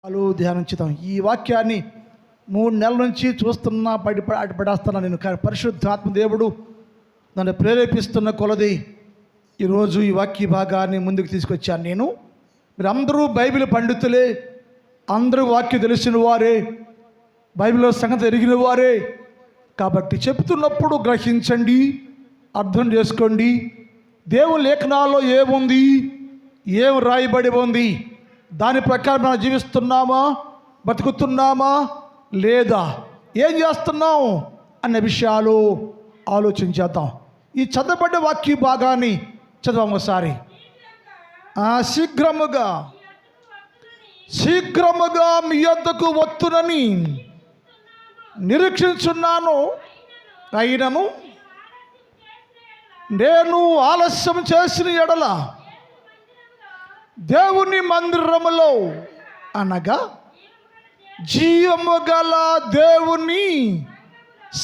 ధ్యానించుదాం. ఈ వాక్యాన్ని 3 నెలల నుంచి చూస్తున్నా పడేస్తున్నా నేను. పరిశుద్ధాత్మ దేవుడు నన్ను ప్రేరేపిస్తున్న కొలది ఈరోజు ఈ వాక్య భాగాన్ని ముందుకు తీసుకొచ్చాను. మీరు అందరూ బైబిల్ పండితులే, అందరూ వాక్యం తెలిసిన వారే, బైబిల్లో సంగతి ఎరిగిన వారే కాబట్టి చెప్తున్నప్పుడు గ్రహించండి, అర్థం చేసుకోండి. దేవుని లేఖనాల్లో ఏముంది, ఏం రాయబడి ఉంది, దాని ప్రకారం మనం జీవిస్తున్నామా, బతుకుతున్నామా లేదా, ఏం చేస్తున్నాం అనే విషయాలు ఆలోచించేద్దాం. ఈ చదవబడ్డ వాక్య భాగాన్ని చదవం ఒకసారి. శీఘ్రముగా మీ యొద్దకు వత్తునని నిరీక్షించున్నాను, అయినను నేను ఆలస్యం చేసిన ఎడల దేవుని మందిరములో అనగా జీవము గల దేవుని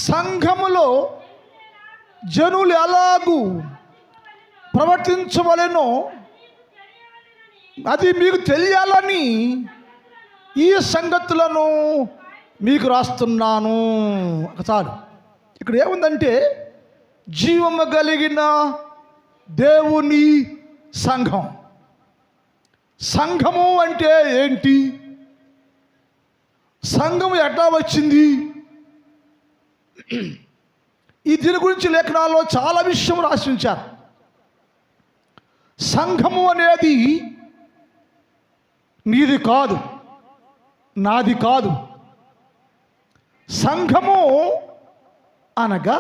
సంఘములో జనులు ఎలాగూ ప్రవర్తించవలెనో అది మీకు తెలియాలని ఈ సంగతులను మీకు రాస్తున్నాను. చాలు. ఇక్కడ ఏముందంటే జీవము కలిగిన దేవుని సంఘం. సంఘము అంటే ఏంటి, సంఘము ఎట్లా వచ్చింది, ఈ దీని గురించి లేఖనాల్లో చాలా విషయం రాసి ఉంచారు. సంఘము అనేది నీది కాదు, నాది కాదు. సంఘము అనగా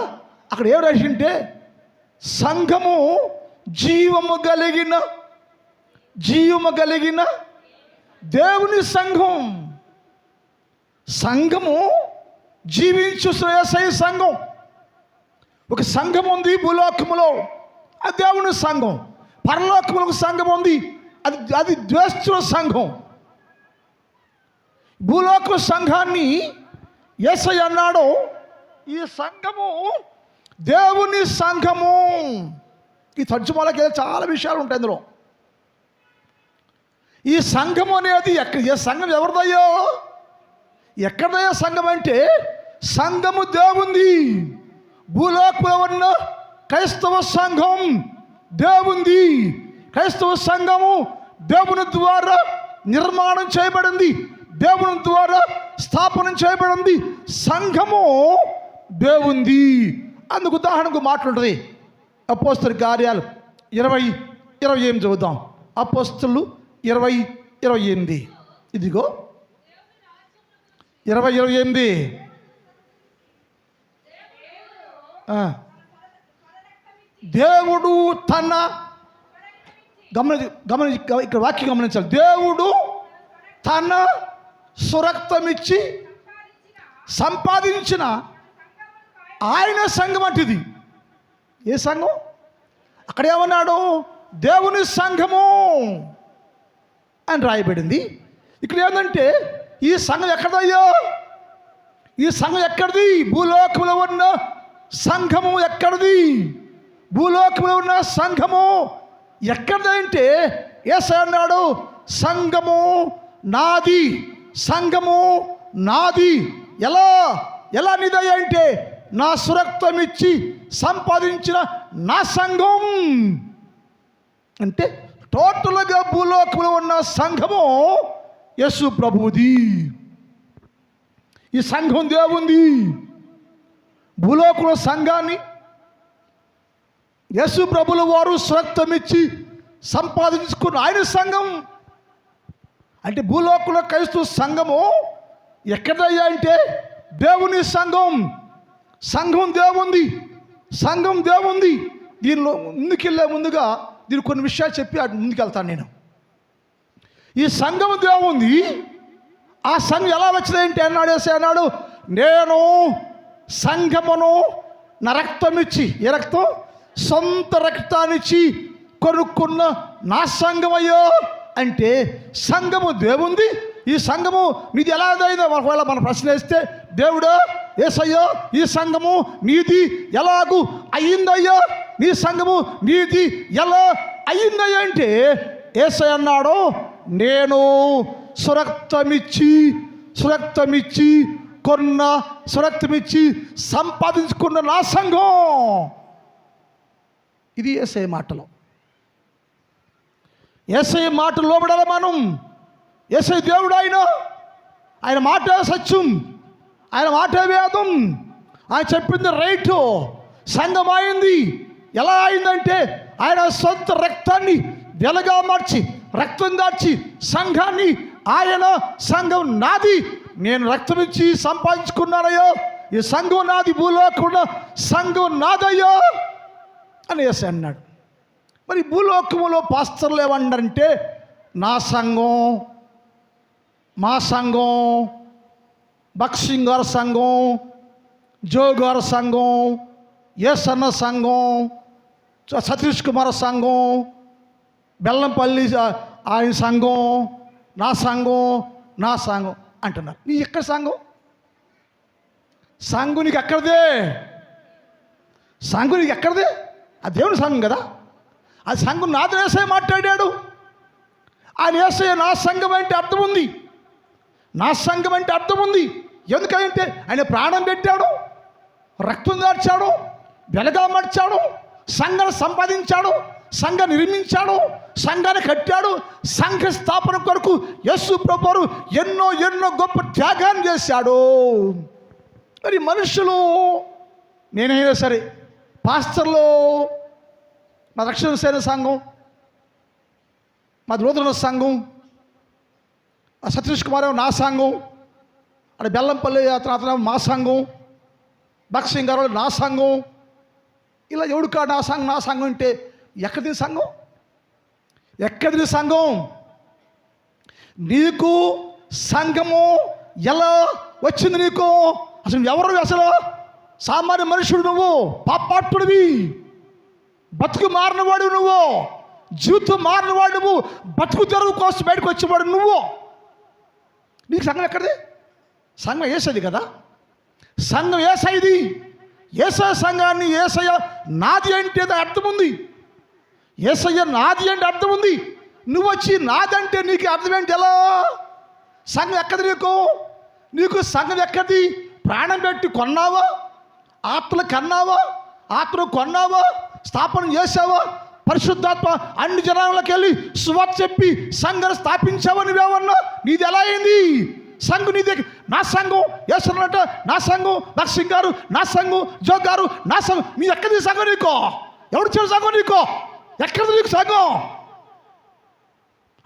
అక్కడ ఏం రాసి ఉంటే సంఘము జీవము కలిగిన దేవుని సంఘం. సంఘము జీవించు శ్రేయస్సై సంఘం. ఒక సంఘం ఉంది భూలోకములో, అది దేవుని సంఘం. పరలోకములో ఒక సంఘం ఉంది, అది ద్వేష్టుల సంఘం. భూలోక సంఘాన్ని యేసయ్య అన్నాడు, ఈ సంఘము దేవుని సంఘము. ఈ తర్జుమాలకి చాలా విషయాలు ఉంటాయి ఇందులో. ఈ సంఘం అనేది ఏ సంఘం ఎవరిదయ్యో, ఎక్కడదయ్యో సంఘం అంటే సంఘము దేవుంది. భూలోకంలో ఉన్న క్రైస్తవ సంఘం దేవుంది. క్రైస్తవ సంఘము దేవుని ద్వారా నిర్మాణం చేయబడింది, దేవుని ద్వారా స్థాపన చేయబడింది. సంఘము దేవుంది. అందుకు ఉదాహరణకు మాట్లాడుతుంది అపోస్తలుల కార్యాలు 20:28 చదువుదాం. అపోస్తలు 20:28. ఇదిగో 20:28. దేవుడు తన ఇక్కడ వాక్యం గమనించాలి. దేవుడు తన సురక్తమిచ్చి సంపాదించిన ఆయన సంఘం అంటిది. ఏ సంఘం? అక్కడ ఏమన్నాడు, దేవుని సంఘము అని రాయబడింది. ఇక్కడ ఏంటంటే ఈ సంఘం ఎక్కడదయ్యో, ఈ సంఘం ఎక్కడిది? భూలోకంలో ఉన్న సంఘము ఎక్కడిది? భూలోకంలో ఉన్న సంఘము ఎక్కడిదంటే యేసయ్య అన్నాడు, సంఘము నాది, సంఘము నాది. ఎలా నీదయ్యా అంటే నా సురక్తం ఇచ్చి సంపాదించిన నా సంఘం. అంటే టోటల్గా భూలోకంలో ఉన్న సంఘము యేసు ప్రభువుది. ఈ సంఘం దేవుంది. భూలోకంలో సంఘాన్ని యేసు ప్రభుల వారు స్వరక్తం ఇచ్చి సంపాదించుకున్న ఆయన సంఘం. అంటే భూలోకంలో క్రైస్తవ సంఘము ఎక్కడయ్యా అంటే దేవుని సంఘం. సంఘం దేవుంది, సంఘం దేవుంది. దీనిలో ముందుకెళ్ళే ముందుగా దీని కొన్ని విషయాలు చెప్పి ముందుకెళ్తాను నేను. ఈ సంఘం దేవుంది. ఆ సంఘం ఎలా వచ్చిందంటే అన్నాడు, నేను సంఘమును నా రక్తం ఇచ్చి, ఏ రక్తం? సొంత రక్తాన్నిచ్చి కొనుక్కున్న నా సంఘం అయ్యో. అంటే సంఘము దేవుంది. ఈ సంఘము నీది ఎలా అయిందో ఒకవేళ మనం ప్రశ్న వేస్తే, దేవుడు యేసయ్యో ఈ సంఘము నీది ఎలాగూ అయ్యిందయ్యో, నీ సంఘము నీది ఎలా అయ్యిందయ్యో అంటే యేసయ్య అన్నాడు, నేను సురక్తమిచ్చి కొన్న సురక్తమిచ్చి సంపాదించుకున్న నా సంఘం. ఇది యేసయ్య మాటలు. యేసయ్య మాటలు లోబడాలి మనం. యేసయ్య దేవుడు, ఆయన మాట సత్యం, ఆయన మాట వేదం, ఆయన చెప్పింది రైటు. సంఘం అయింది. ఎలా అయిందంటే ఆయన సొంత రక్తాన్ని వెలగా మార్చి రక్తం దాచి సంఘాన్ని, ఆయన సంఘం నాది, నేను రక్తం ఇచ్చి సంపాదించుకున్నానయ్యో, ఈ సంఘం నాది, భూలోకంలో సంఘం నాదయ్యో అని యేసయ్య అన్నాడు. మరి భూలోకములో పాస్టర్లు ఏమన్నారంటే నా సంఘం, మా సంఘం, భక్సింగ్ గారి సంఘం, జో గారి సంఘం, యేసన్న సంఘం, సతీష్ కుమార్ సంఘం, బెల్లంపల్లి ఆయన సంఘం, నా సంఘం అంటున్నారు. నీ ఎక్కడ సంఘం? సంఘం నీకు ఎక్కడదే? సంఘం నీకు ఎక్కడదే? అది దేవుని సంఘం కదా. అది సంఘం నాతో యేసయ్య మాట్లాడాడు. ఆయన యేసయ్య నా సంఘం అంటే అర్థం ఉంది. నా సంఘం అంటే అర్థం ఉంది. ఎందుకంటే ఆయన ప్రాణం పెట్టాడు, రక్తం దార్చాడు, వెలగా మార్చాడు, సంఘాన్ని సంపాదించాడు, సంఘాన్ని నిర్మించాడు, సంఘాన్ని కట్టాడు. సంఘ స్థాపన కొరకు యేసు ప్రభువు ఎన్నో గొప్ప త్యాగాన్ని చేశాడు. మరి మనుషులు, నేనైనా సరే, పాస్టర్లు, మా రక్షణ సేన సంఘం, మా నూతన సంఘం, సతీష్ కుమార్ నా సంఘం, అక్కడ బెల్లంపల్లి అతను మా సంఘం, భక్సింగ్ గారు నా సంఘం, ఇలా ఎవడు కాదు నా సంఘం అంటే ఎక్కడి సంఘం? ఎక్కడి సంఘం? నీకు సంఘము ఎలా వచ్చింది? నీకు అసలు ఎవరు? అసలు సామాన్య మనుషుడు నువ్వు, పాపాత్ముడివి, బతుకు మారినవాడు నువ్వు, జీవితం మారినవాడు నువ్వు, బతుకు తెరువు కోసం బయటకు వచ్చేవాడు నువ్వు. నీకు సంఘం ఎక్కడిది? సంఘం యేసయ్యది కదా. సంఘం యేసయ్యది. యేసయ్య సంఘాన్ని యేసయ్య నాది అంటే అర్థం ఉంది. యేసయ్య నాది అంటే అర్థం ఉంది. నువ్వు వచ్చి నాదంటే నీకు అర్థం ఏంటి? ఎలా? సంఘం ఎక్కది నీకు సంఘం ఎక్కది? ప్రాణం పెట్టి కొన్నావా? ఆత్మలు కన్నావా? ఆత్మను కొన్నావా? స్థాపన చేసావా? పరిశుద్ధాత్మ అన్ని జనాలకు వెళ్ళి సువార్త చెప్పి సంఘాన్ని స్థాపించావా? నువ్వేమన్నా? నీది ఎలా అయింది? సంఘం నీదే. నా సంఘం యేసన్నట, నా సంఘం భక్సింగ్ గారు, నా సంఘం జో గారు, నా సంఘం. నీ ఎక్కడి సంఘం? నీకో ఎవడు చెడు సంఘం? నీకో ఎక్కడిది నీకు సంఘం?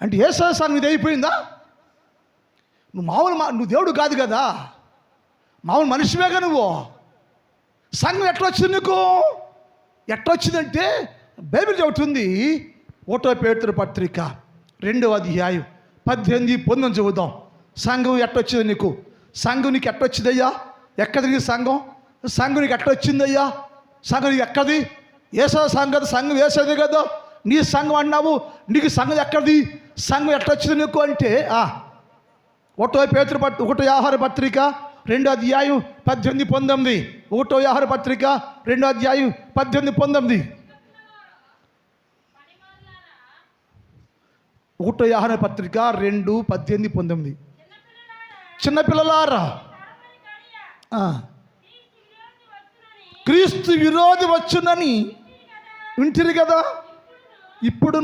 అంటే యేసయ్య సంఘం ఇది అయిపోయిందా? నువ్వు దేవుడు కాదు కదా, మామూలు మనిషివేగా నువ్వు. సంఘం ఎట్లొచ్చింది నీకు? ఎట్లొచ్చిందంటే బైబిల్ చెబుతుంది. 1 పేతురు పత్రిక 2వ అధ్యాయం 18-19 చదువుదాం. సంఘం ఎట్టొచ్చింది నీకు? సంఘం నీకు ఎట్టొచ్చిందయ్యా? ఎక్కడి నీ సంఘం? సంఘం నీకు ఎట్టొచ్చిందయ్యా? సంఘం నీకు ఎక్కడి? యేసయ్య సంఘం, సంఘం యేసయ్యది కదా. నీ సంఘం అన్నావు, నీకు సంఘం ఎక్కడిది? సంఘం ఎట్టొచ్చింది నీకు అంటే 1 పేతురు 1 యోహాను పత్రిక 2వ అధ్యాయం 18-19. 1 యోహాను పత్రిక 2వ అధ్యాయం 18-19. 1 యోహాను పత్రిక 2:18-19. చిన్నపిల్లలారా, క్రీస్తు విరోధి వచ్చునని వింటిరి కదా. ఇప్పుడు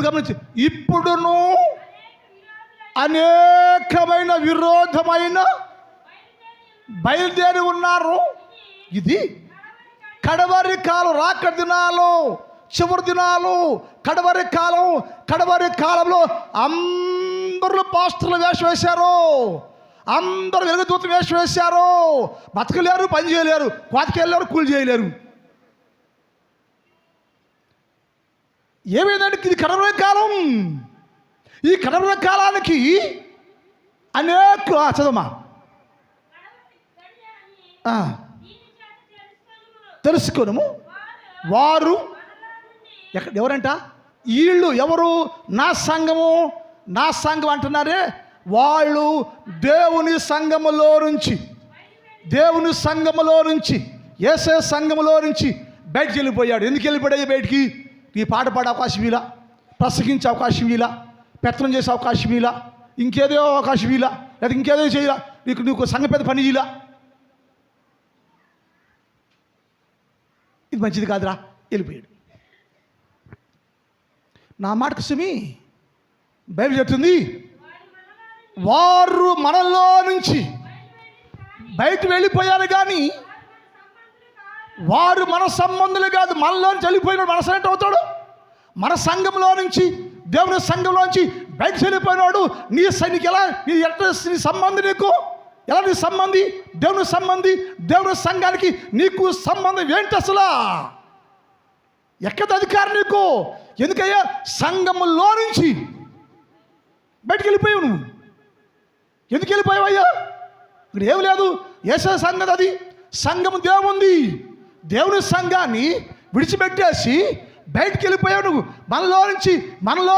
గమనించి, ఇప్పుడును అనేకమైన విరోధమైన బయలుదేరి ఉన్నారు. ఇది కడవరి కాలం, రాకడ దినాలు, చివరి దినాలు, కడవరి కాలంలో అందరూ పాస్టర్లు వేషం వేశారు, అందరూ వెలుగుదూత వేషం వేశారు. బతకలేరు, పని చేయలేరు, కోతకెళ్ళారు, కూలి చేయలేరు. ఏమైందంటే ఇది కడవరి కాలం. ఈ కడవరి కాలానికి అనేక చదవమా తెలుసుకోను. వారు ఎవరంట? వీళ్ళు ఎవరు? నా సంఘం అంటున్నారే, వాళ్ళు దేవుని సంఘములో నుంచి యేసయ్య సంఘములో నుంచి బయటికి వెళ్ళిపోయాడు. ఎందుకు వెళ్ళిపోయాడు బయటికి? నీ పాట పాడే అవకాశం ఇలా, ప్రసంగించే అవకాశం ఇలా, పెత్తనం చేసే అవకాశం ఇలా, ఇంకేదో అవకాశం ఇలా, లేదా ఇంకేదో చేయలా, నీకు సంఘ పెద్ద పని ఇలా, ఇది మంచిది కాదురా, వెళ్ళిపోయాడు. నా మాటకు సుమి బైబిల్ చెప్తుంది, వారు మనలో నుంచి బయట వెళ్ళిపోయారు కానీ వారు మన సంబంధులు కాదు. మనలో నుంచి వెళ్ళిపోయినాడు మనసు అంటే అవుతాడు. మన సంఘంలో నుంచి, దేవుని సంఘంలో నుంచి బయట వెళ్ళిపోయినాడు. నీ ఎలా నీ సంబంధి, నీకు ఎలా నీ సంబంధి, దేవుని సంబంధి, దేవుని సంఘానికి నీకు సంబంధం ఏంటి అసలు? ఎక్కడ అధికారం నీకు? ఎందుకయ్యా సంఘములో నుంచి బయటికి వెళ్ళిపోయావు నువ్వు? ఎందుకు వెళ్ళిపోయావయ్యా? ఇక్కడ ఏమి లేదు, యేసే సంగతి అది. సంఘము దేవుంది, దేవుని సంఘాన్ని విడిచిపెట్టేసి బయటికి వెళ్ళిపోయావు నువ్వు. మనలో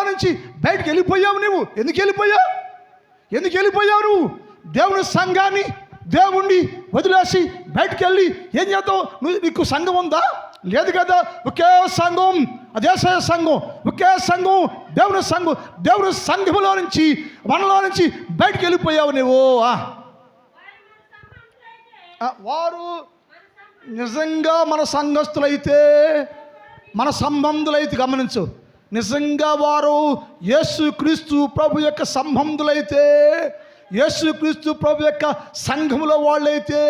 నుంచి బయటికి వెళ్ళిపోయావు నువ్వు. ఎందుకు వెళ్ళిపోయావు నువ్వు? దేవుని సంఘాన్ని, దేవుణ్ణి వదిలేసి బయటికి వెళ్ళి ఏం చేద్దావు? నీకు సంఘం ఉందా? లేదు కదా. ఒకే సంఘం, అదే సంఘం, ఒకే సంఘం, దేవుని సంఘం. దేవుని సంఘములో నుంచి, మనలో నుంచి బయటికి వెళ్ళిపోయావు నువ్వు. వారు నిజంగా మన సంఘస్థులైతే, మన సంబంధులైతే, గమనించు, నిజంగా వారు యేసుక్రీస్తు ప్రభు యొక్క సంబంధులైతే, యేసుక్రీస్తు ప్రభు యొక్క సంఘములో వాళ్ళైతే,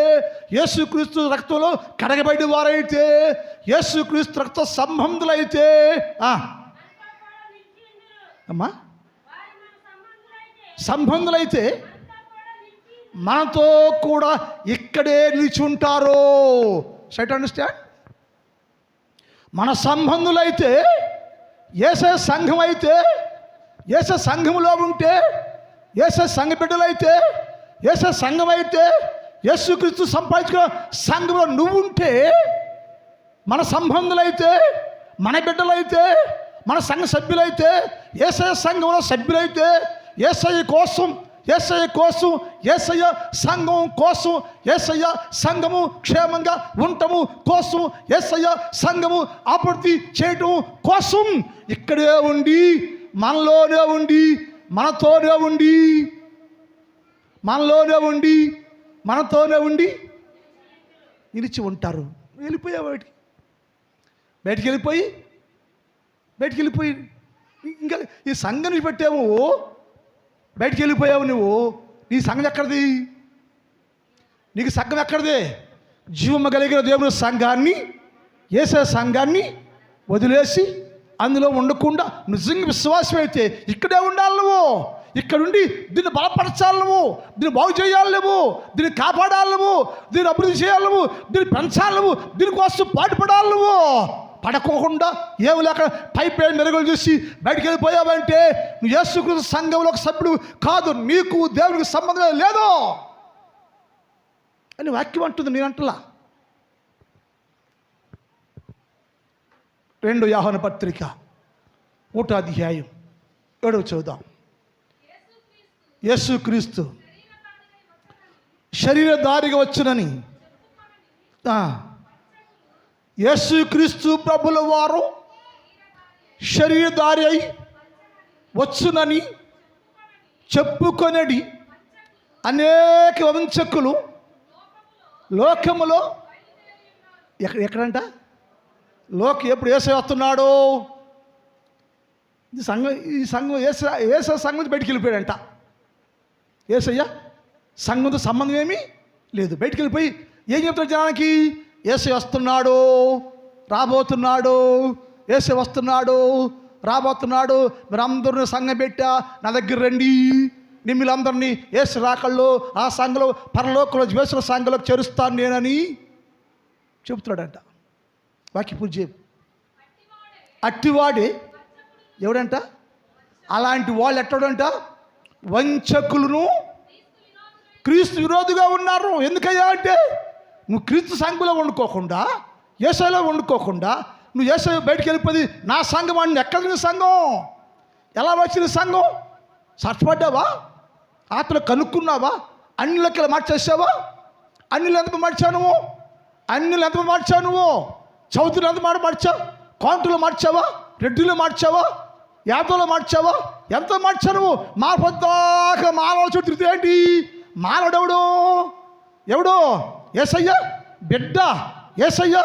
యేసుక్రీస్తు రక్తంలో కడగబడి వారైతే, యేసుక్రీస్తు రక్త సంబంధులైతే, అమ్మా సంబంధులైతే మనతో కూడా ఇక్కడే నిలిచి ఉంటారు. షైట్ అండర్స్టాండ్? మన సంబంధులైతే, యేసే సంఘం అయితే, యేసే సంఘములో ఉంటే, యేసే సంఘ బిడ్డలైతే, యేసే సంఘం అయితే, యేసుక్రీస్తు సంపాదించుకున్న సంఘంలో నువ్వుంటే, మన సంబంధులైతే, మన బిడ్డలైతే, మన సంఘ సభ్యులైతే, యేసే సంఘంలో సభ్యులైతే, యేసయ్య కోసం, యేసయ్య సంఘం కోసం, యేసయ్య సంఘము క్షేమంగా ఉండటము కోసం, యేసయ్య సంఘము అభివృద్ధి చేయటం కోసం ఇక్కడే ఉండి, మనలోనే ఉండి, మనతోనే ఉండి నిలిచి ఉంటారు. వెళ్ళిపోయావు బయటికి వెళ్ళిపోయి ఇంకా ఈ సంఘం పెట్టావు, బయటికి వెళ్ళిపోయావు నువ్వు. నీ సంఘం ఎక్కడిది? నీకు సంఘం ఎక్కడిది? జీవము కలిగిన దేవుని సంఘాన్ని, యేసే సంఘాన్ని వదిలేసి అందులో ఉండకుండా నిజంగా విశ్వాసం అయితే ఇక్కడే ఉండాలి నువ్వు. ఇక్కడుండి దీన్ని బలపరచాలి నువ్వు, దీన్ని బాగు చేయాలి నువ్వు, దీన్ని కాపాడాలి నువ్వు, దీన్ని అభివృద్ధి చేయాలి నువ్వు, దీన్ని పెంచాలి నువ్వు, దీనికోసం పాటుపడాలి నువ్వు. పడకోకుండా ఏమి లేక పైపే మెరుగులు చూసి బయటికి వెళ్ళిపోయావంటే నువ్వు యేసుక్రీస్తు సంఘంలో ఒక సభ్యుడు కాదు, నీకు దేవునికి సంబంధం లేదు అని వాక్యం అంటుంది. నేనంటలా. 2 యోహాను పత్రిక 1వ అధ్యాయం 7వ చూద్దాం. యేసుక్రీస్తు శరీరధారిగా వచ్చునని, యేసుక్రీస్తు ప్రభుల వారు శరీరధారి అయి వచ్చునని చెప్పుకొనడి అనేక వంచకులు లోకములో ఎక్కడంట? ఎప్పుడు యేసయ్య వస్తున్నాడు? ఈ సంఘం యేసయ్య సంఘం నుంచి బయటికి వెళ్ళిపోయాడంట. యేసయ్య సంఘంతో సంబంధం ఏమీ లేదు. బయటికి వెళ్ళిపోయి ఏం చెప్తాడు జనానికి? యేసయ్య వస్తున్నాడు, రాబోతున్నాడు, యేసయ్య వస్తున్నాడు, రాబోతున్నాడు, మీరు అందరూ సంఘం పెట్టా నా దగ్గర రండి, మిమ్మల్ని యేసు రాకల్లో ఆ సంఘంలో పరలోకంలో యేసు సంఘంలో చేరుస్తాను నేనని చెబుతున్నాడంట. వాక్య పూజ అట్టివాడే ఎవడంట? అలాంటి వాళ్ళు ఎట్టడంట? వంచకులను, క్రీస్తు విరోధిగా ఉన్నారు. ఎందుకయ్యా అంటే నువ్వు క్రీస్తు సంఘంలో వండుకోకుండా, యేసయ్యలో వండుకోకుండా నువ్వు యేసయ్య బయటికి వెళ్ళిపోయి నా సంఘం అని ఎక్కడ నీ సంఘం? ఎలా వచ్చిన సంఘం? సర్చపడ్డావా? ఆత్మలో కనుక్కున్నావా? అన్నిలకి మార్చేసావా? అన్నిలు ఎంత మార్చావు? అన్నిలు ఎంత మార్చావు నువ్వు? చౌదరులు ఎంత మార్చావు? కౌంటులు మార్చావా? రెడ్డిలు మార్చావా? యాదవలో మార్చావా? ఎంత మార్చావు నువ్వు? పొద్దాక మానవ చుట్టూ తిరిగితే ఏంటి? మానవుడెవడు? ఎవడు? యేసయ్య బిడ్డ, యేసయ్య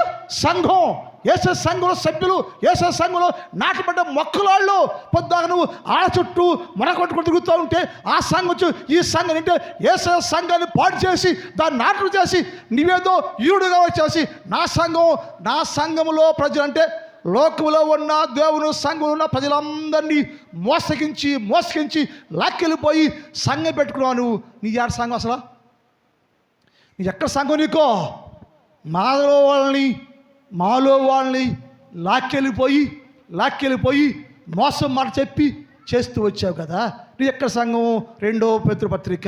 సంఘం, యేస సంఘంలో సభ్యులు, యేస సంఘంలో నాటబడ్డ మొక్కలాళ్ళు. పొద్దాక నువ్వు ఆడ చుట్టూ మొరకొట్టుకుని తిరుగుతూ ఉంటే ఆ సంఘం వచ్చి ఈ సంఘం అంటే యేస సంఘాన్ని పాడు చేసి దాన్ని నాటలు చేసి నీవేదో ఈడుగా వచ్చేసి నా సంఘంలో ప్రజలు అంటే లోకంలో ఉన్న దేవుని సంఘంలో ఉన్న ప్రజలందరినీ మోసగించి లాక్కెళ్ళిపోయి సంఘం పెట్టుకున్నావు నువ్వు. నీ ఆడ సంఘం అసలు? నీ ఎక్కడ సంఘం నీకో? మాలో వాళ్ళని లాక్కెళ్ళిపోయి మోసం మాట చెప్పి చేస్తూ వచ్చావు కదా. నీ ఎక్కడ సంఘం? 2వ పేతురు పత్రిక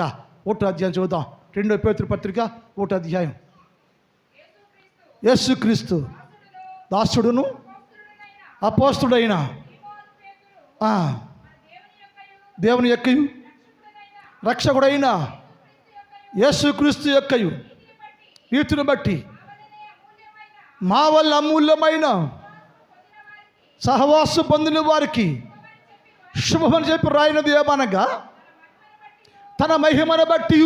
1వ అధ్యాయం చూద్దాం. 2వ పేతురు పత్రిక 1వ అధ్యాయం. యేసుక్రీస్తు దాసుడును అపోస్తుడైన దేవుని యొక్కయు రక్షకుడైన యేసుక్రీస్తు యొక్కయు నీతిని బట్టి మా వల్ల అమూల్యమైన సహవాసు పొందిన వారికి శుభమని చెప్పి రాయినది ఏమనగా, తన మహిమను బట్టి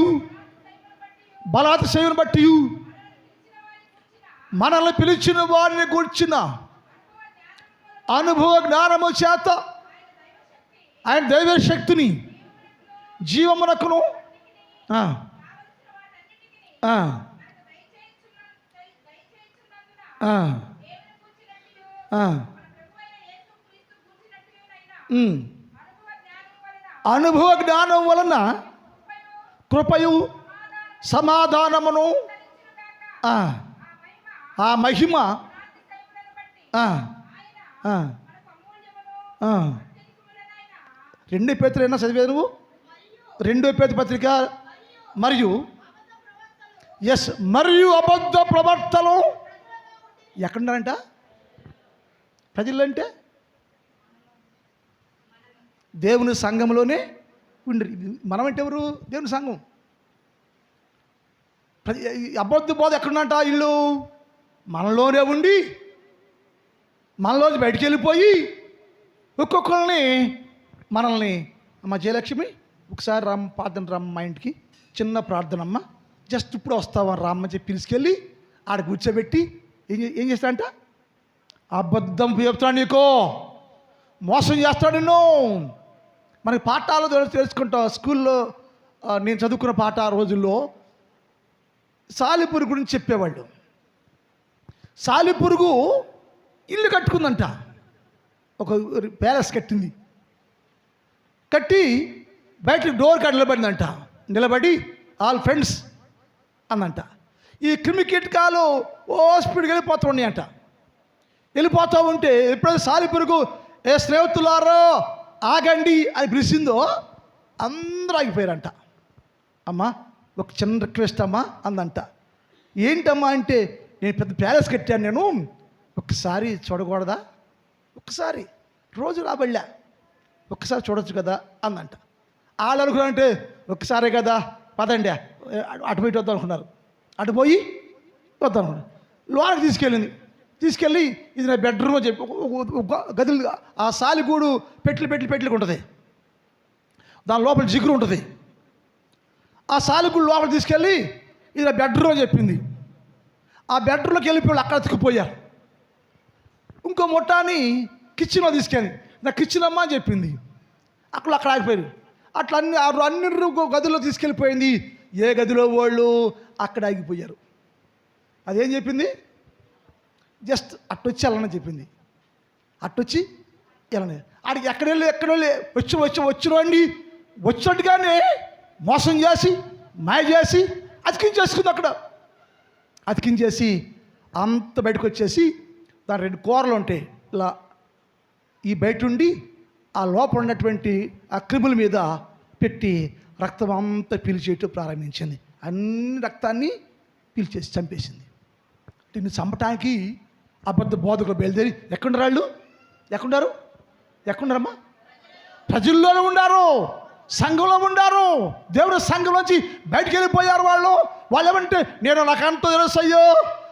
బలాతిశయమును బట్టి మనల్ని పిలిచిన వారిని గూర్చిన అనుభవ జ్ఞానము చేత ఆయన దైవ శక్తిని జీవమునకును అనుభవ జ్ఞానం వలన కృపయు సమాధానమును ఆ మహిమ 2 పేతురు అయినా చదివేది నువ్వు? 2వ పేతురు పత్రిక మరియు అబద్ధ ప్రవర్తనలు ఎక్కడున్నారంట? ప్రజలంటే దేవుని సంఘంలోనే ఉండి. మనం అంటే ఎవరు? దేవుని సంఘం. అబద్ధ బోధ ఎక్కడున్నట? ఇల్లు మనలోనే ఉండి మనలోంచి బయటికి వెళ్ళిపోయి ఒక్కొక్కరిని మనల్ని, అమ్మ జయలక్ష్మి ఒకసారి రమ్మ మా ఇంటికి, చిన్న ప్రార్థన అమ్మ, జస్ట్ ఇప్పుడు వస్తావా రామ్మ చెప్పి పిలుచుకెళ్ళి ఆడ కూర్చోబెట్టి ఏం చేస్తాడంట? అబద్ధం చెప్తాడు, నీకో మోసం చేస్తాడు నిన్ను. మనకి పాఠాలు తెలుసుకుంటాం. స్కూల్లో నేను చదువుకున్న పాఠ రోజుల్లో సాలిపురుగు గురించి చెప్పేవాళ్ళు. సాలిపురుగు ఇల్లు కట్టుకుందంట, ఒక ప్యాలెస్ కట్టి బయట డోర్ కాడ నిలబడి ఆల్ ఫ్రెండ్స్ అందంట. ఈ క్రిమికీటకాలు స్పీడ్గా వెళ్ళిపోతూ ఉంటే ఎప్పుడైతే సాలిపురుగు ఏ స్నేహితులారో ఆగండి అని పిలిచిందో అందరూ ఆగిపోయారంట. అమ్మా ఒక చిన్న రిక్వెస్ట్ అమ్మా అందంట. ఏంటమ్మా అంటే, నేను పెద్ద ప్యాలెస్ కట్టాను, నేను ఒక్కసారి చూడకూడదా? ఒక్కసారి రోజు రాబళ్ళా ఒక్కసారి చూడొచ్చు కదా అందంట. వాళ్ళు అనుకున్నారంటే ఒక్కసారే కదా పదండి అటు పోయి వద్దాం అనుకున్నారు. అటు పోయి వద్దాం అనుకున్నారు. లోనికి తీసుకెళ్ళి ఇది నా బెడ్రూమ్ అని చెప్పి గదులు, ఆ సాలిగూడు పెట్లు ఉంటుంది, దాని లోపల జిగురు ఉంటుంది. ఆ సాలిగూడు లోపల తీసుకెళ్ళి ఇది నా బెడ్రూమ్ అని చెప్పింది. ఆ బెడ్రూమ్లోకి వెళ్ళిపోయి అక్కడ తిక్కిపోయారు. ఇంకో ముఠాని కిచెన్లో తీసుకెళ్ళి నా కిచెన్ అమ్మ అని చెప్పింది. అక్కడ ఆగిపోయారు. అట్లా అన్ని గదుల్లో తీసుకెళ్ళిపోయింది. ఏ గదిలో వాళ్ళు అక్కడ ఆగిపోయారు. అదేం చెప్పింది? జస్ట్ అట్టొచ్చి వెళ్ళని చెప్పింది. అట్టొచ్చి వెళ్ళని ఆడికి ఎక్కడ వచ్చినండి వచ్చినట్టుగానే మోసం చేసి మాయ చేసి అతికించేసుకుంది. అక్కడ అతికించేసి అంత బయటకు వచ్చేసి దాని 2 కూరలు ఉంటాయి ఇలా, ఈ బయట ఉండి ఆ లోపల ఉన్నటువంటి ఆ క్రిముల మీద పెట్టి రక్తం అంతా పీల్చేయటం ప్రారంభించింది. అన్ని రక్తాన్ని పీల్చేసి చంపేసింది. దీన్ని చంపటానికి అబద్ధ బోధకులు బయలుదేరి ఎక్కడున్నారమ్మా? ప్రజల్లోనే ఉండారు, సంఘంలో ఉండారు. దేవుని సంఘంలోంచి బయటికి వెళ్ళిపోయారు వాళ్ళు ఏమంటే, నాకంత తెలుసు అయ్యో,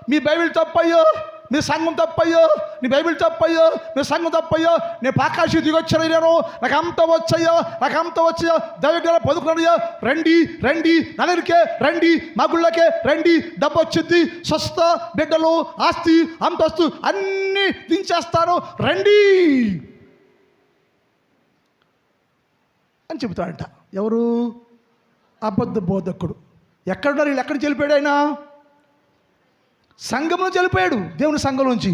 మీ బైబిల్ తప్పయ్యో, మీ సంఘం తప్పయ్యో, నీ బైబిల్ తప్పయ్యో, మీ సంఘం తప్పయ్యో, నేను పాకాశి దిగొచ్చాను, నేను నాకు అంత వచ్చాయో దైవజ్ఞానం పొందుకున్నాయో, రండి రండి నా దగ్గరికే రండి, మా గుళ్ళకే రండి, డబ్బు వచ్చింది, స్వస్థ, బిడ్డలు, ఆస్తి, అంతస్తు అన్నీ దించేస్తాను, రండి అని చెబుతాడంట. ఎవరు? అబద్ధ బోధకుడు. ఎక్కడున్నారు వీళ్ళు? ఎక్కడికి వెళ్ళిపోయాడు ఆయన? సంఘంలో వెళ్ళిపోయాడు, దేవుని సంఘంలోంచి.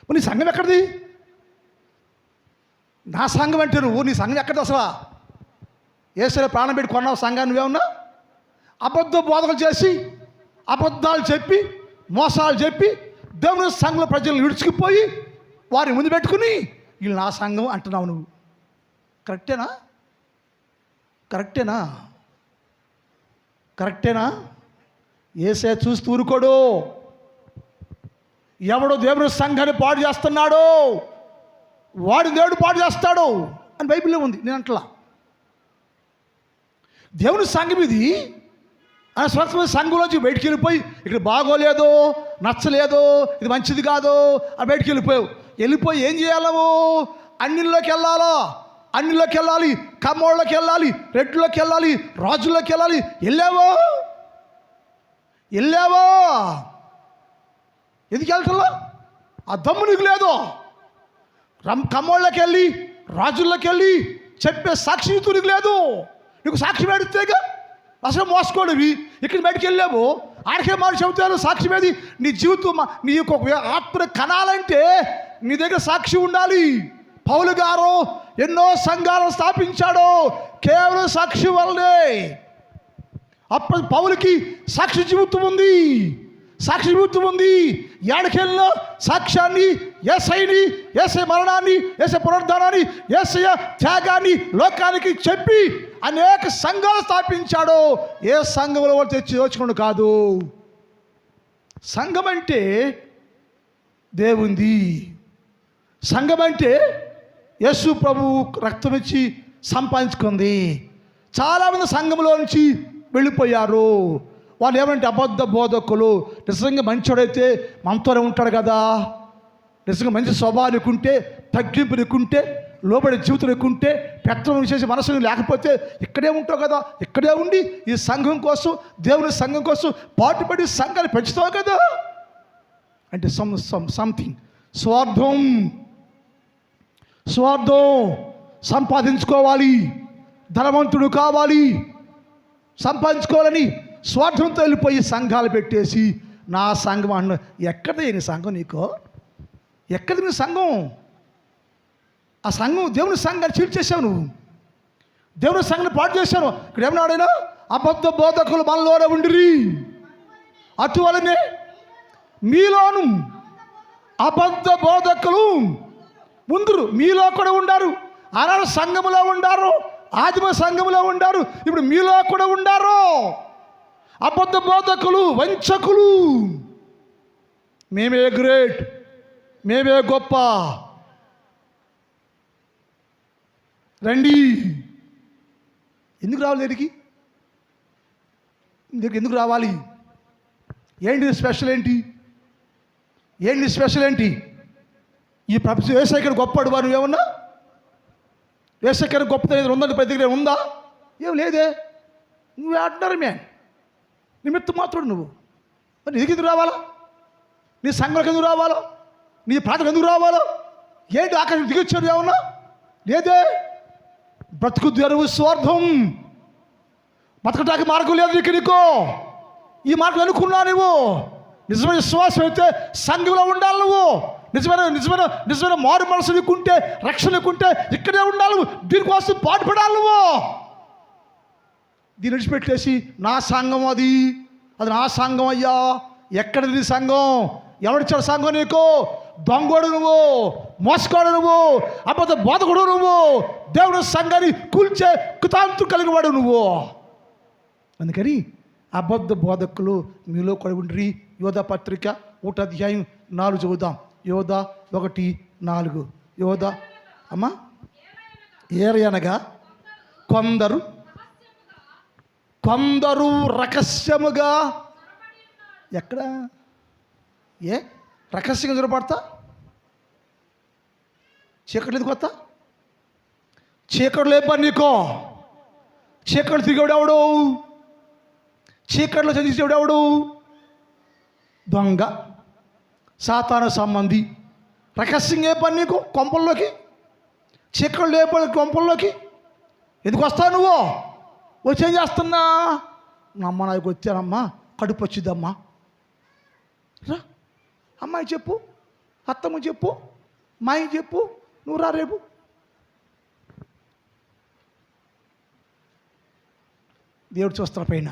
మరి నీ సంఘం ఎక్కడిది? నా సంఘం అంటే నువ్వు, నీ సంఘం ఎక్కడిది అసలు? ఏసరే ప్రాణం పెట్టి కొన్నావు సంఘాన్ని, నువ్వేమన్నా? అబద్ధ బోధకులు చేసి, అబద్ధాలు చెప్పి, మోసాలు చెప్పి, దేవుని సంఘంలో ప్రజలను విడుచుకుపోయి వారిని ముందు పెట్టుకుని వీళ్ళు నా సంఘం అంటున్నావు నువ్వు. కరెక్టేనా? కరెక్టేనా? కరెక్టేనా? ఏసే చూస్తూ ఊరుకోడు. ఎవడో దేవుని సంఘాన్ని పాడు చేస్తున్నాడో వాడిని దేవుడు పాడు చేస్తాడు అని బైబిల్లో ఉంది. నేను అంటలా, దేవుని సంఘం ఇది అని స్వచ్ఛమైన సంఘంలోంచి బయటికి వెళ్ళిపోయి ఇక్కడ బాగోలేదు, నచ్చలేదు, ఇది మంచిది కాదు అని బయటికి వెళ్ళిపోయి ఏం చేయాలము? అన్నిల్లోకి వెళ్ళాలి, కమ్మోళ్ళకి వెళ్ళాలి, రెడ్లోకి వెళ్ళాలి, రాజుల్లోకి వెళ్ళాలి. వెళ్ళావో ఎందుకు వెళ్తాలో? ఆ దమ్ము నీకు లేదు. కమ్మోళ్ళకి వెళ్ళి, రాజుల్లోకి వెళ్ళి చెప్పే సాక్షి నీకు లేదు. నీకు సాక్షి పెడితేగా అసలు మోసకోడివి. ఇక్కడ బయటికి వెళ్ళావు, ఆడికే మాట చెబుతారు సాక్షి మీద. నీ జీవితం, నీ యొక్క ఆత్మ కనాలంటే నీ దగ్గర సాక్షి ఉండాలి. పౌలు గారు ఎన్నో సంఘాలను స్థాపించాడు కేవలం సాక్షి వల్లనే. అప్పుడు పౌలుకి సాక్షి జీవితం ఉంది. ఏడకెళ్ళిన సాక్ష్యాన్ని, ఏసై మరణాన్ని, ఏసై పునరుద్ధానాన్ని, ఏసయ్య త్యాగాన్ని లోకానికి చెప్పి అనేక సంఘాలు స్థాపించాడు. ఏ సంఘంలో తెచ్చి దోచుకోండి కాదు. సంఘం అంటే దేవుంది. సంఘం అంటే యేసు ప్రభు రక్తం ఇచ్చి సంపాదించుకుంది. చాలామంది సంఘంలో నుంచి వెళ్ళిపోయారు. వాళ్ళు ఏమంటే అబద్ధ బోధకులు. నిజంగా మంచోడైతే మనతోనే ఉంటాడు కదా, నిజంగా మంచి స్వభావం లేకుంటే, తగ్గింపు లేకుంటే, లోబడి జీవితం లేకుంటే, పెత్తనం చేసే మనసు లేకపోతే ఇక్కడే ఉంటావు కదా, ఇక్కడే ఉండి ఈ సంఘం కోసం, దేవుని సంఘం కోసం పాటుపడి సంఘాన్ని పెంచుతావు కదా అంటే సంథింగ్ స్వార్థం సంపాదించుకోవాలి, ధనవంతుడు కావాలి, సంపాదించుకోవాలని స్వార్థంతో వెళ్ళిపోయి సంఘాలు పెట్టేసి నా సంఘం అన్న. ఎక్కడది నీ సంఘం? నీకో ఎక్కడిది నీ సంఘం? ఆ సంఘం దేవుని సంఘాన్ని చీల్చేసావు నువ్వు. దేవుని సంఘాన్ని పాటు చేశాను. ఇక్కడ ఏమన్నాడైనా? అబద్ధ బోధకులు మనలోనే ఉండిరి, అటువలనే మీలోను అబద్ధ బోధకులు ముందురు. మీలో కూడా ఉండారు. ఆనాడు సంఘములో ఉండారు, ఆదిమ సంఘములో ఉండారు, ఇప్పుడు మీలో కూడా ఉండారు. అబద్ధ బోధకులు, వంచకులు. మేమే గ్రేట్, మేమే గొప్ప, రండి. ఎందుకు రావాలి? ఎందుకు రావాలి? ఏంటి స్పెషల్? ఏంటి స్పెషల్? ఈ ప్రపంచం ఏసైకర్ గొప్పడు వారు నువ్వేమన్నా? ఏసైకర్ గొప్పత ఉందండి ప్రతి దగ్గర ఉందా? ఏం లేదే. నువ్వే ఆర్డినరీ మ్యాన్, నిమిత్తం మాత్రం నువ్వు. మరి నీకు ఎందుకు రావాలా? నీ సంఘంలోకి ఎందుకు రావాలో? నీ ప్రాంతం ఎందుకు రావాలో? ఏంటి ఆకాశం దిగొచ్చారు? ఏమన్నా లేదే. బ్రతుకు తెరువు స్వార్థం. బతకటానికి మార్గం లేదు నీకు. ఈ మార్గం అనుకున్నా నువ్వు. నిజమైన విశ్వాసం అయితే సంఘంలో ఉండాలి నువ్వు. నిజమైన మారు మనసు నీకుంటే, రక్షణ నీకుంటే ఇక్కడే ఉండాలి. దీనికోసం పాటుపడాలి నువ్వు. దీన్ని విడిచిపెట్టేసి నా సంఘం అది నా సంఘం అయ్యా. ఎక్కడిది నీ సంఘం? ఎవరిచ్చాడు సంఘం నీకు? దొంగోడు నువ్వు, మోసకోడు నువ్వు, అబద్ధ బోధకుడు నువ్వు, దేవుడు సంఘాన్ని కూల్చే కుతాంతు కలిగిన వాడు నువ్వు. అందుకని అబద్ధ బోధకులు మీలో కూడా ఉండ్రి. యోధా పత్రిక 1:4 చదువుదాం. యోధా 1:4. యోధా అమ్మా. ఏరనగా కొందరు రహస్యముగా. ఎక్కడ? ఏ రహస్యంగా జ్వరపడతా? చీకట్లు ఎందుకు వస్తా? చీకట్లు ఏ పని నీకో? చీకట్లు తిరిగేవాడెవడు? చీకట్లో చదివేవాడెవడు? దొంగ, సాతాను సంబంధి. రహస్యంగా ఏ పని నీకు? కొంపల్లోకి చీకట్లు ఏ పని? కొంపల్లోకి ఎందుకు వస్తావు నువ్వు? వచ్చేం చేస్తున్నా? అమ్మ నాకు వచ్చానమ్మా, కడుపు వచ్చిద్దమ్మా. రా అమ్మాయి చెప్పు, అత్తమ్మ చెప్పు, మాయి చెప్పు, నువ్వు రా రేపు. దేవుడు చూస్తాడు పైన,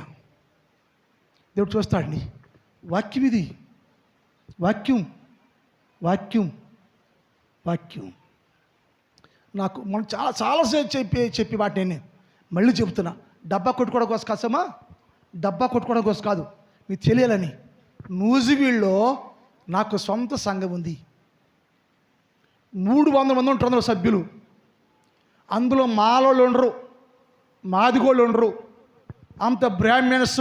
దేవుడు చూస్తాడండి. వాక్యం ఇది, వాక్యం వాక్యం వాక్యం. నాకు మనం చాలాసేపు చెప్పి మాట నేను మళ్ళీ చెబుతున్నా. డబ్బా కొట్టుకోవడం కోసం కాసమ్మా, డబ్బా కొట్టుకోవడం కోసం కాదు, మీకు తెలియాలని. నూజివీడులో నాకు సొంత సంఘం ఉంది. 300 మంది ఉంటున్నారు సభ్యులు. అందులో మాలోళ్ళు ఉండరు, మాదిగోళ్ళు ఉండరు. అంత బ్రాహ్మణ్స్,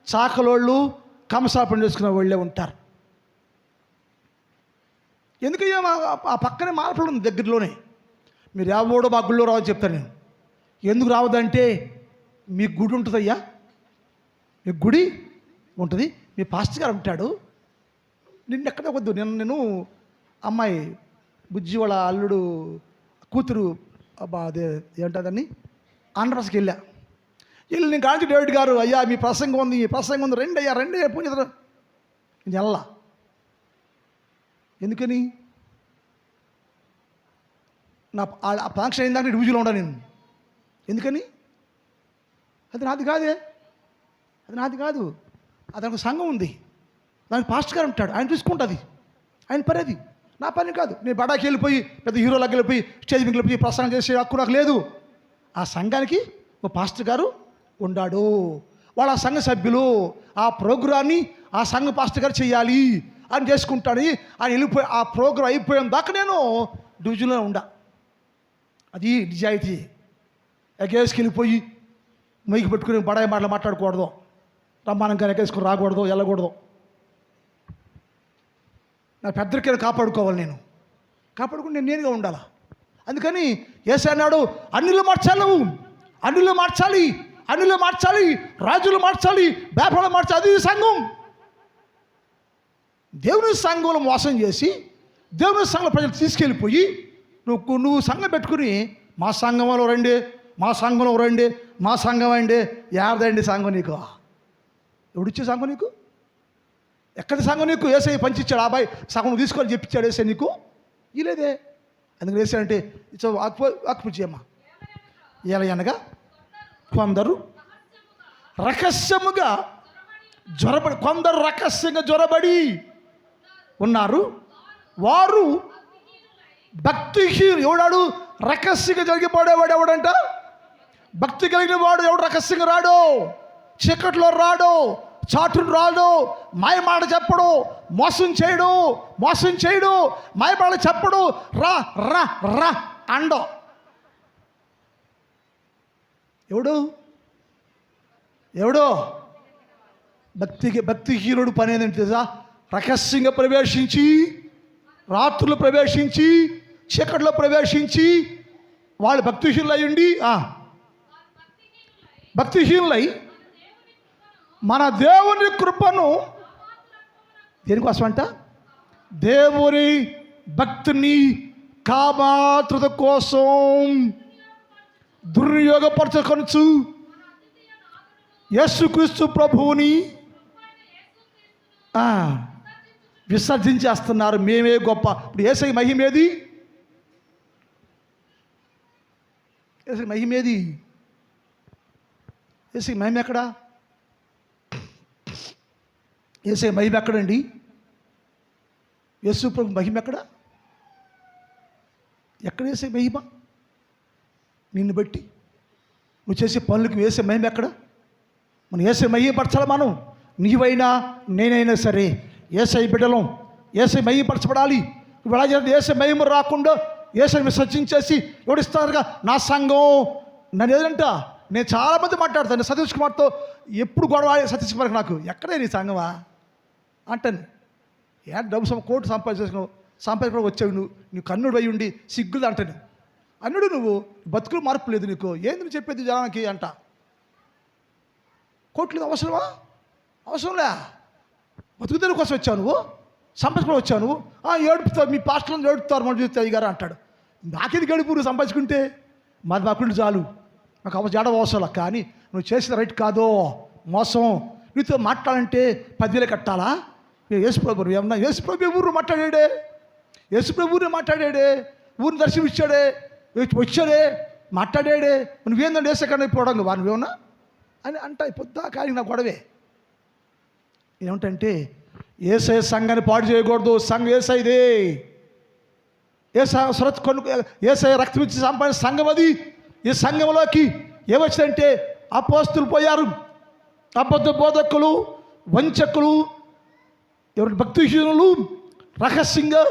చాకలోళ్ళు, కంసాపం చేసుకునే వాళ్ళే ఉంటారు. ఎందుకయ్యా ఆ పక్కనే మాలపల్లి ఉంది దగ్గరలోనే. మీరు ఎవడో మా గుళ్ళో రావని చెప్తాను నేను. ఎందుకు రావద్దంటే మీ గుడి ఉంటుందయ్యా, మీ గుడి ఉంటుంది, మీ పాస్టర్ గారు ఉంటాడు. ఎక్కడ వద్దు. నేను అమ్మాయి బుజ్జి వాళ్ళ అల్లుడు కూతురు అదే ఏమంటుందని ఆంధ్రప్రదేశ్కి వెళ్ళి నేను కాంచి డేవిడ్ గారు, అయ్యా మీ ప్రసంగం ఉంది, రండి అయ్యా పూజ. నేను వెళ్ళా. ఎందుకని? నా ఆ ఫంక్షన్ అయిందాక నేను డ్యూటీలో ఉండా నేను. ఎందుకని? అది నాది కాదే, అది నాది కాదు. అది ఒక సంఘం ఉంది, దానికి పాస్టర్ గారు ఉంటాడు, ఆయన చూసుకుంటుంది, ఆయన పని అది. నా పని కాదు. నేను బడాకి వెళ్ళిపోయి పెద్ద హీరోలకు వెళ్ళిపోయి స్టేజ్ మీద వెళ్ళిపోయి ప్రసంగం చేసే హక్కు నాకు లేదు. ఆ సంఘానికి ఒక పాస్టర్ గారు ఉన్నాడు, వాళ్ళ సంఘ సభ్యులు ఆ ప్రోగ్రాన్ని ఆ సంఘ పాస్టర్ గారు చేయాలి అని చేసుకుంటాడు. ఆయన వెళ్ళిపోయి ఆ ప్రోగ్రాం అయిపోయిన దాకా నేను డివిజన్లో ఉండా. అది నిజాయితీ. ఎగేసుకు వెళ్ళిపోయి మైకి పెట్టుకుని బడాయి మాటలు మాట్లాడకూడదు, రమ్మానంగా ఎగేసుకుని రాకూడదు, వెళ్ళకూడదు. నా పెద్దరికైనా కాపాడుకోవాలి, నేను కాపాడుకుని నేనుగా ఉండాలి. అందుకని యేసు అన్నాడు, అన్యులు మార్చాలి, నువ్వు అన్యులు మార్చాలి, అన్యులు మార్చాలి, రాజులు మార్చాలి, వ్యాపారాలు మార్చాలి. అది సంఘం. దేవుని సంఘంలో మోసం చేసి దేవుని సంఘంలో ప్రజలు తీసుకెళ్ళిపోయి నువ్వు సంఘం పెట్టుకుని మా సంఘంలో రండి, మా సంఘంలో రండి, మా సంఘం అండి. యారదండి సంఘం నీకు? ఎవడిచ్చే సంఘం నీకు? ఎక్కడి సంఘం నీకు? ఏసై పంచిచ్చాడు, అబ్బాయి సగం తీసుకొని చెప్పించాడు ఏసై నీకు? ఇలేదే. అందుకని వేసాడంటే ఆకుపు చేయమ్మా. ఎలా అనగా కొందరు రహస్యముగా జ్వరబడి, కొందరు రహస్యంగా జ్వరబడి ఉన్నారు, వారు భక్తిహీనులు. ఎవడాడు రహస్యంగా జరిగిపోడేవాడు? ఎవడంట? భక్తి కలిగిన వాడు. ఎవడు రహస్యంగా రాడు, చీకట్లో రాడు, చాటును రాడు, మాయమాట చెప్పడు, మోసం చేయడు, మాయమాట చెప్పడు, రా రా రా అండో. ఎవడు భక్తిహీనుడు పని ఏంటంటే తెలుసా? రహస్యంగా ప్రవేశించి, రాత్రులు ప్రవేశించి, చీకట్లో ప్రవేశించి, వాళ్ళు భక్తిహీనులై మన దేవుని కృపను దేనికోసం అంట? దేవుని భక్తిని కామాతృత కోసం దుర్యోగపరచుకొనుచు యేసుక్రీస్తు ప్రభువుని విసర్జించేస్తున్నారు. మేమే గొప్ప. ఇప్పుడు యేసయ్య మహిమేది? యేసయ్య మహిమేది? యేసయ్య మహిమ ఎక్కడా? యేసయ్య మహిమ ఎక్కడండి? యేసు ప్రభు మహిమ ఎక్కడ? యేసయ్య మహిమ? నిన్ను బట్టి నువ్వు చేసే పనులకు వేసే మహిమ ఎక్కడ? మనం యేసయ్య మహిమపరచాలి. మనం నీవైనా నేనైనా సరే యేసయ్య బిడ్డలం. యేసయ్య మహిమపరచబడాలి. ఇప్పుడు ఎలా చేయాలి? యేసయ్య మహిమ రాకుండా యేసయ్య విసర్జించేసి ఎవడిస్తారుగా నా సంఘం నన్ను ఏదంట. నేను చాలామంది మాట్లాడతాను సతీష్ కుమార్తో, ఎప్పుడు గొడవ సతీష్ కుమార్కి నాకు, ఎక్కడే నీ సంఘమా అంటాను. డబ్బు కోట్లు సంపాదించుకుని వచ్చావు నువ్వు కన్నుడు అయ్యి ఉండి సిగ్గులు అంటాను అన్నుడు నువ్వు బతుకులు మార్పు లేదు నీకు ఏంది నువ్వు చెప్పేది జనానికి అంట. కోట్లు అవసరమా? అవసరంలే. బతుకుదల కోసం వచ్చావు నువ్వు, సంపాదించుకొని వచ్చావు నువ్వు. ఏడుపుతావు, మీ పాస్టర్లను ఏడుపుతారు మన చూస్తే అయ్యగారు అంటాడు. నాకేది గడుపు నువ్వు సంపాదించుకుంటే మాది మాకుండి చాలు, నాకు జాడ అవసరం. కానీ నువ్వు చేసిన రైట్ కాదో మోసం. నీతో మాట్లాడాలంటే 10,000 కట్టాలా? యేసుప్రభు ఏమన్నా యేసుప్రభు ఊరు మాట్లాడాడే, యేసుప్రభు ఊరిని మాట్లాడాడే, ఊరిని దర్శనం ఇచ్చాడే, వచ్చాడే, మాట్లాడాడే. నువ్వేందండి వేసకన్నా పోవడం వారు నువ్వేమన్నా అని అంటాయి. పొద్దా కానీ నా గొడవే ఏమిటంటే యేసయ్య సంఘాన్ని పాడు చేయకూడదు. సంఘం యేసయ్యదే. యేసయ్య రక్తం ఇచ్చి సంపాదించిన సంఘం అది. ఈ సంఘంలోకి ఏమొచ్చిందంటే అపోస్తులు పోయారు, అబద్ధ బోధకులు, వంచకులు, ఎవరి భక్తిహీనులు రహస్యంగా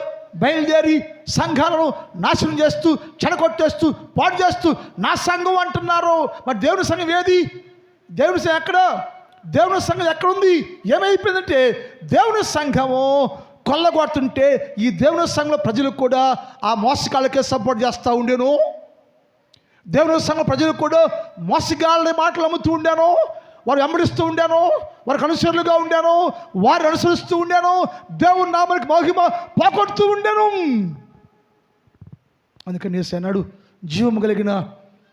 బయలుదేరి సంఘాలను నాశనం చేస్తూ, చెడగొట్టేస్తూ, పాడు చేస్తూ నా సంఘం అంటున్నారు. మరి దేవుని సంఘం ఏది? దేవుని సంఘం ఎక్కడ? దేవుని సంఘం ఎక్కడుంది? ఏమైపోయిందంటే దేవుని సంఘము కొల్లగొడుతుంటే ఈ దేవుని సంఘంలో ప్రజలు కూడా ఆ మోసగాళ్ళకే సపోర్ట్ చేస్తూ ఉండేను. దేవుని సంఘం ప్రజలు కూడా మోసగాళ్ళని మాటలు అమ్ముతూ ఉండాను, వారు వెంబడిస్తూ ఉండాను, వారికి అనుసరులుగా ఉండాను, వారిని అనుసరిస్తూ ఉండాను, దేవుని నామానికి మహిమ పోగొడుతూ ఉండాను. అందుకని అన్నాడు, జీవము కలిగిన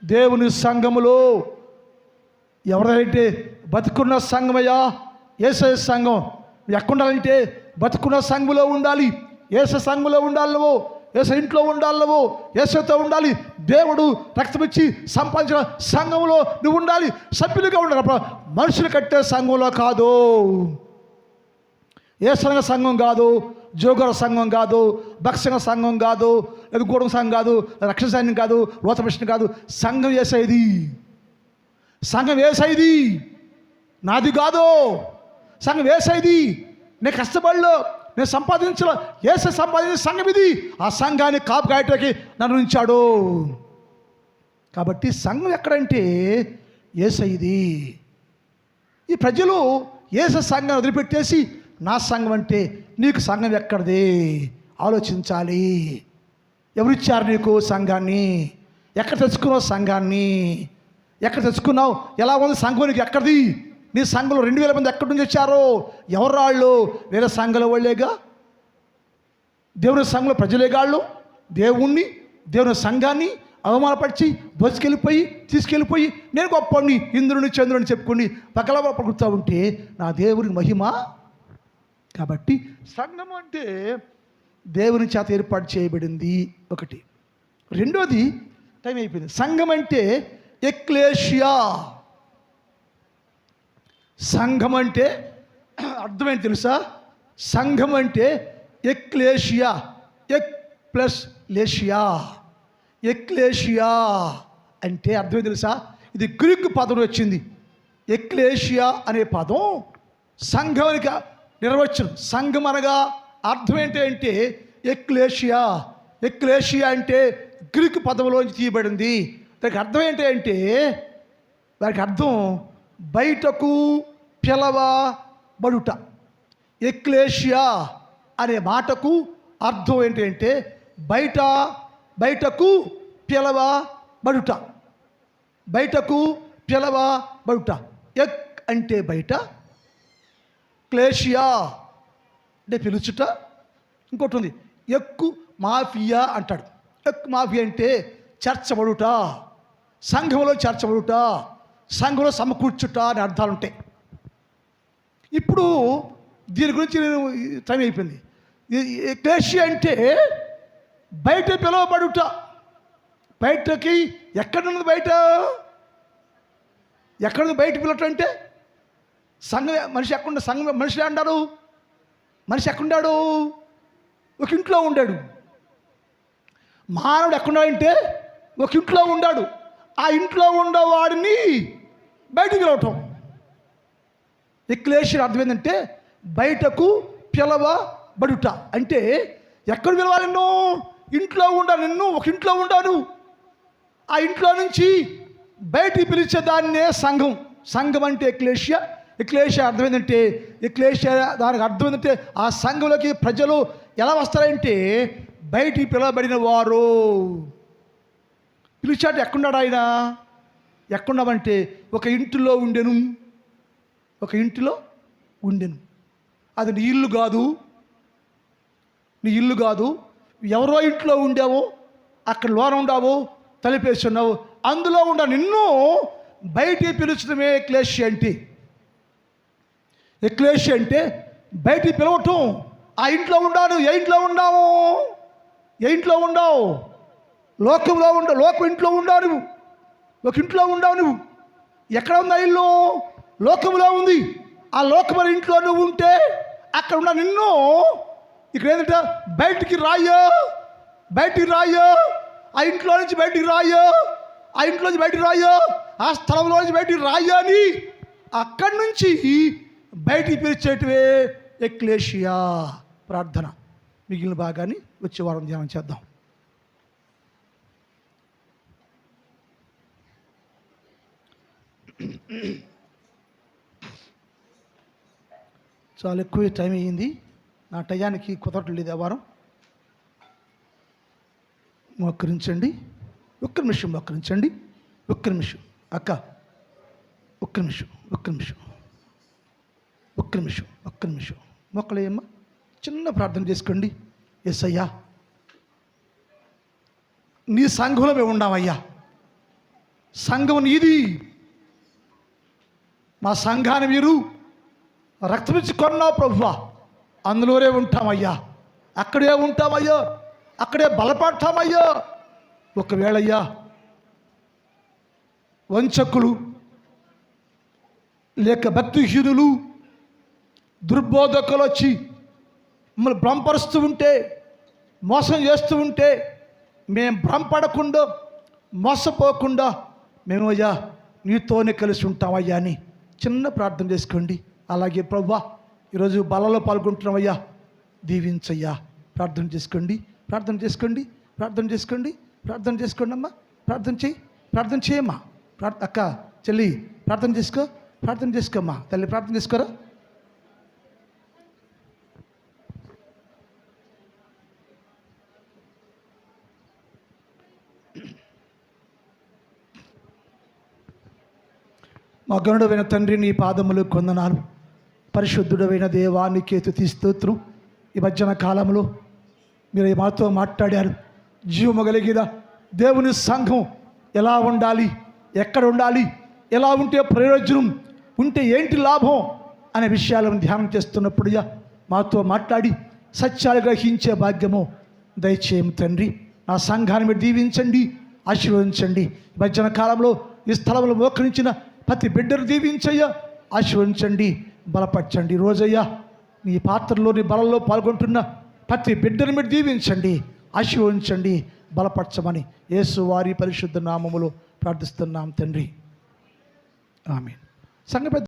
దేవుని సంఘములో ఎవరైతే బతుకున్న సంఘమయ్యా యేసయ్య సంఘం. ఎక్కడుండాలంటే బతుకున్న సంఘములో ఉండాలి, యేసయ్య సంఘములో ఉండాలి, నువ్వు యేసయ్య ఇంట్లో ఉండాలి, నువ్వు యేసయ్యతో ఉండాలి. దేవుడు రక్తమిచ్చి సంపాదించిన సంఘంలో నువ్వు ఉండాలి, సభ్యులుగా ఉండాలి. మనుషులు కట్టే సంఘంలో కాదు, యేసయ్య సంఘం కాదు, జోగర సంఘం కాదు, భక్షణ సంఘం కాదు, లేదా గూఢం సంఘం కాదు, రక్షణ సంఘం కాదు, లోత మిషన్ కాదు. సంఘం యేసయ్యది. సంఘం యేసయ్యది, నాది కాదు. సంఘం యేసయ్యది. నేను కష్టపడలో, నేను సంపాదించిన యేసయ్య సంపాదించిన సంఘం ఇది. ఆ సంఘాన్ని కాపు కాయటానికి నన్ను ఉంచాడు. కాబట్టి సంఘం ఎక్కడంటే యేసయ్యది. ఈ ప్రజలు యేసయ్య సంఘాన్ని వదిలిపెట్టేసి నా సంఘం అంటే నీకు సంఘం ఎక్కడిది ఆలోచించాలి. ఎవరిచ్చారు నీకు సంఘాన్ని? ఎక్కడ తెచ్చుకున్నావు సంఘాన్ని? ఎక్కడ తెచ్చుకున్నావు? ఎలా ఉంది సంఘం? నీకు ఎక్కడిది? నీ సంఘంలో 2,000 మంది ఎక్కడి నుంచి వచ్చారో? ఎవరు వాళ్ళు? వేరే సంఘంలో వాళ్ళేగా. దేవుని సంఘంలో ప్రజలేగాళ్ళు దేవుణ్ణి, దేవుని సంఘాన్ని అవమానపరిచి తీసుకెళ్ళిపోయి నేను గొప్పని ఇంద్రుని చంద్రుని చెప్పుకొని పక్కల పడుకుతూ ఉంటే నా దేవుని మహిమ. కాబట్టి సంఘం అంటే దేవుని చేత ఏర్పాటు చేయబడింది ఒకటి. రెండోది టైం అయిపోయింది. సంఘం అంటే ఎక్లేషియా. సంఘం అంటే అర్థమేంటి తెలుసా? సంఘం అంటే ఎక్లేషియా, ఎక్ ప్లస్ లేషియా. ఎక్లేషియా అంటే అర్థమేంటి తెలుసా? ఇది గ్రీకు పదం వచ్చింది. ఎక్లేషియా అనే పదం సంఘానికి నిర్వచనం. సంఘం అనగా అర్థం ఏంటి అంటే ఎక్లేషియా. ఎక్లేషియా అంటే గ్రీకు పదంలోంచి తీయబడింది. దానికి అర్థం ఏంటి అంటే, దానికి అర్థం బయటకు పిలవబడుట. ఎక్లేషియా అనే మాటకు అర్థం ఏంటి అంటే బయటకు పిలవబడుట. బయటకు పిలవబడుట. ఎక్ అంటే బయట, క్లేషియా అంటే పిలుచుట. ఇంకోటి ఉంది, ఎక్కు మాఫియా అంటాడు. ఎక్కు మాఫియా అంటే చేర్చబడుట, సంఘంలో చేర్చబడుట, సంఘంలో సమకూర్చుట అని అర్థాలు ఉంటాయి. ఇప్పుడు దీని గురించి నేను టైం అయిపోయింది. ఎక్లేషియా అంటే బయట పిలువబడుట. బయటకి ఎక్కడున్నది? బయట ఎక్కడుంది? బయట పిలవటం అంటే సంఘం. మనిషి ఎక్కడ సంఘం? మనిషి అంటారు. మనిషి ఎక్కడున్నాడు? ఒక ఇంట్లో ఉండాడు. మానవుడు ఎక్కడున్నాడంటే ఒక ఇంట్లో ఉండాడు. ఆ ఇంట్లో ఉండేవాడిని బయటకు పిలవటం. ఎక్లేషియా అర్థం ఏంటంటే బయటకు పిలవబడుట. అంటే ఎక్కడ పిలవాలి? నిన్ను ఇంట్లో ఉండాలి. నిన్ను ఒక ఇంట్లో ఉండాను. ఆ ఇంట్లో నుంచి బయటికి పిలిచేదాన్నే సంఘం. సంఘం అంటే ఎక్లేషియా. ఎక్లేషియా అర్థం ఏంటంటే, ఎక్లేషియా దానికి అర్థం ఏంటంటే ఆ సంఘంలోకి ప్రజలు ఎలా వస్తారంటే బయటికి పిలవబడిన వారు. పిలిచాడు. ఎక్కడున్నాడు ఆయన? ఎక్కడున్నామంటే ఒక ఇంటిలో ఉండెను. ఒక ఇంటిలో ఉండెను. అది నీ ఇల్లు కాదు, నీ ఇల్లు కాదు. ఎవరో ఇంట్లో ఉండావు, అక్కడ లోన ఉండావు, తలిపేసి ఉన్నావు. అందులో ఉండ నిన్ను బయటికి పిలుచడమే ఎక్లేషియా అంటే. ఎక్లేషియా అంటే బయటికి పిలవటం. ఆ ఇంట్లో ఉండాను. ఏ ఇంట్లో ఉన్నావు? ఏ ఇంట్లో ఉండవు? లోకంలో ఉండవు. లోకం ఇంట్లో ఉండవు నువ్వు. ఒక ఇంట్లో ఉండవు నువ్వు. ఎక్కడ ఉందా ఇల్లు? లోకంలో ఉంది. ఆ లోకమైన ఇంట్లో నువ్వు ఉంటే అక్కడ ఉన్న నిన్ను ఇక్కడ ఏంటంటే బయటికి రాయో, బయటికి రాయో, ఆ ఇంట్లో నుంచి బయటికి రాయో, ఆ ఇంట్లో నుంచి బయటికి రాయో, ఆ స్థలంలో నుంచి బయటికి రాయో అని అక్కడి నుంచి బయటికి పిలిచేటివే ఎక్లేషియా. ప్రార్థన. మిగిలిన భాగాన్ని వచ్చే వారం ధ్యానం చేద్దాం. చాలా ఎక్కువ టైం అయ్యింది. నా టయానికి కుదరట్లేదు ఆ వారం. మోకరించండి. ఒక్క నిమిషం మోకరించండి. ఒక్క నిమిషం అక్క, ఒక్క నిమిషం, ఒక్క నిమిషం, ఒక్క నిమిషం, ఒక్క నిమిషం. మొక్కలేయమ్మా. చిన్న ప్రార్థన చేసుకోండి. యేసయ్యా, నీ సంఘంలో మేము ఉన్నామయ్యా. సంఘం నీది. మా సంఘాన్ని మీరు రక్తమిచ్చి కొన్నావు ప్రభువా. అందులోనే ఉంటామయ్యా. అక్కడే ఉంటామయ్యా. అక్కడే బలపడతామయ్యా. ఒకవేళయ్యా వంచకులు లేక భక్తిహీనులు దుర్బోధకులు వచ్చి మమ్మల్ని భ్రమపరుస్తూ ఉంటే, మోసం చేస్తూ ఉంటే, మేము భ్రమపడకుండా మోసపోకుండా మేము అయ్యా నీతోనే కలిసి ఉంటామయ్యా అని చిన్న ప్రార్థన చేసుకోండి. అలాగే ప్రభువా, ఈరోజు బలలో పాల్గొంటున్నామయ్యా, దీవించయ్యా. ప్రార్థన చేసుకోండి. ప్రార్థన చేసుకోండి. ప్రార్థన చేసుకోండి. ప్రార్థన చేసుకోండి అమ్మా. ప్రార్థన చేయి. ప్రార్థన చేయమ్మా. అక్క, చెల్లి ప్రార్థన చేసుకో. ప్రార్థన చేసుకోమ్మా. తల్లి ప్రార్థన చేసుకోరా. మా గనుడైన తండ్రి, నీ పాదములు కొందనాలు. పరిశుద్ధుడైన దేవానికి స్తుతి స్తోత్రం. ఈ మధ్యాహ్న కాలంలో మీరు మాతో మాట్లాడారు. జీవము కలిగిన దేవుని సంఘం ఎలా ఉండాలి, ఎక్కడ ఉండాలి, ఎలా ఉంటే ప్రయోజనం, ఉంటే ఏంటి లాభం అనే విషయాలను ధ్యానం చేస్తున్నప్పుడు మాతో మాట్లాడి సత్యాలు గ్రహించే భాగ్యము దయచేయము తండ్రి. నా సంఘాన్ని మీరు దీవించండి, ఆశీర్వదించండి. ఈ మధ్యాహ్న కాలంలో ఈ స్థలంలో మోకరించిన ప్రతి బిడ్డను దీవించయ్యా, ఆశీర్వదించండి, బలపరచండి. రోజయ్యా నీ పాత్రలోని బలంలో పాల్గొంటున్న ప్రతి బిడ్డను మీరు దీవించండి, ఆశీర్వదించండి, బలపరచమని యేసు వారి పరిశుద్ధ నామములో ప్రార్థిస్తున్నాం తండ్రి. ఆమేన్. సంఘ